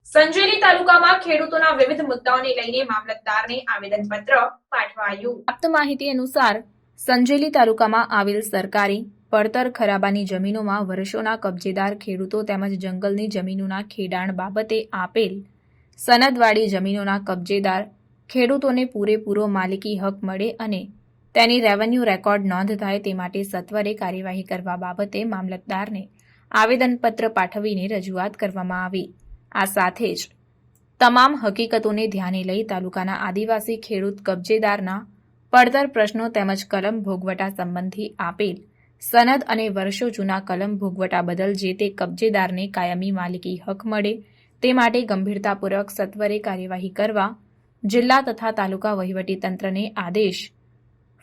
સંજેલી તાલુકામાં ખેડૂતોના વિવિધ મુદ્દાઓને લઈને મામલતદારને આવેદનપત્ર પાઠવાયું। પ્રાપ્ત માહિતી અનુસાર સંજેલી તાલુકામાં આવેલ સરકારી પડતર ખરાબાની જમીનોમાં વર્ષોના કબજેદાર ખેડૂતો તેમજ જંગલની જમીનોના ખેડાણ બાબતે આપેલ સનદવાળી જમીનોના કબજેદાર ખેડૂતોને પૂરેપૂરો માલિકી હક મળે અને તેની રેવન્યુ રેકોર્ડ નોંધ થાય તે માટે સત્વરે કાર્યવાહી કરવા બાબતે મામલતદારને આવેદનપત્ર પાઠવીને રજૂઆત કરવામાં આવી। આ સાથે જ તમામ હકીકતોને ધ્યાને લઈ તાલુકાના આદિવાસી ખેડૂત કબજેદારના પડતર પ્રશ્નો તેમજ કલમ ભોગવટા સંબંધી આપેલ સનદ અને વર્ષો જૂના કલમ ભોગવટા બદલ જે તે કબજેદારને કાયમી માલિકી હક મળે તે માટે ગંભીરતાપૂર્વક સત્વરે કાર્યવાહી કરવા જિલ્લા તથા તાલુકા વહીવટીતંત્રને આદેશ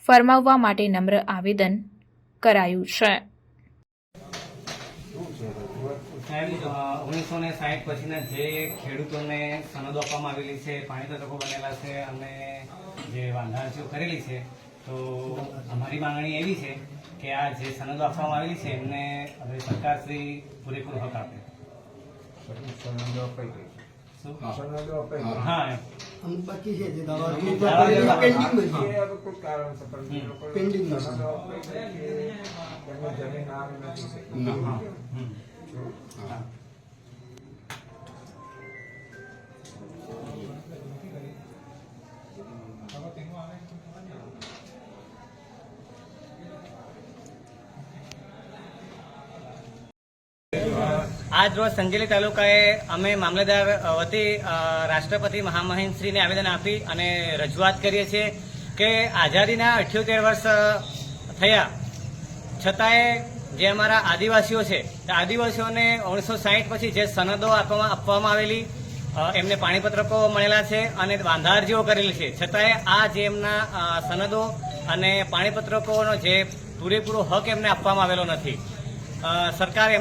ફરમાવવા માટે નમ્ર આવેદન કરાયું છે। સાહેબ 1960 પછીના જે ખેડૂતોને સનદો આપવામાં આવેલી છે, પાણીપત્રકો બનેલા છે અને જે વાંધારજીઓ કરેલી છે, તો અમારી માંગણી એવી છે કે આ જે સનદો આપવામાં આવેલી છે એમને હવે સરકારશ્રી પૂરેપૂરો હક આપે। હા, બાકી છે જે પેન્ડિંગ આજ રોજ સંજેલી તાલુકાએ અમે મામલતદાર વતી રાષ્ટ્રપતિ મહામહિમશ્રીને આવેદન આપી અને રજૂઆત કરીએ છીએ કે આઝાદીના 78 વર્ષ થયા છતાંય જે અમારા આદિવાસીઓ છે તે આદિવાસીઓને 1960 પછી જે સનદો આપવામાં આવેલી, એમને પાણીપત્રકો મળેલા છે અને વાંધારજીઓ કરેલી છે, છતાંય આ જે એમના સનદો અને પાણીપત્રકોનો જે પૂરેપૂરો હક એમને આપવામાં આવેલો નથી। સરકાર એમના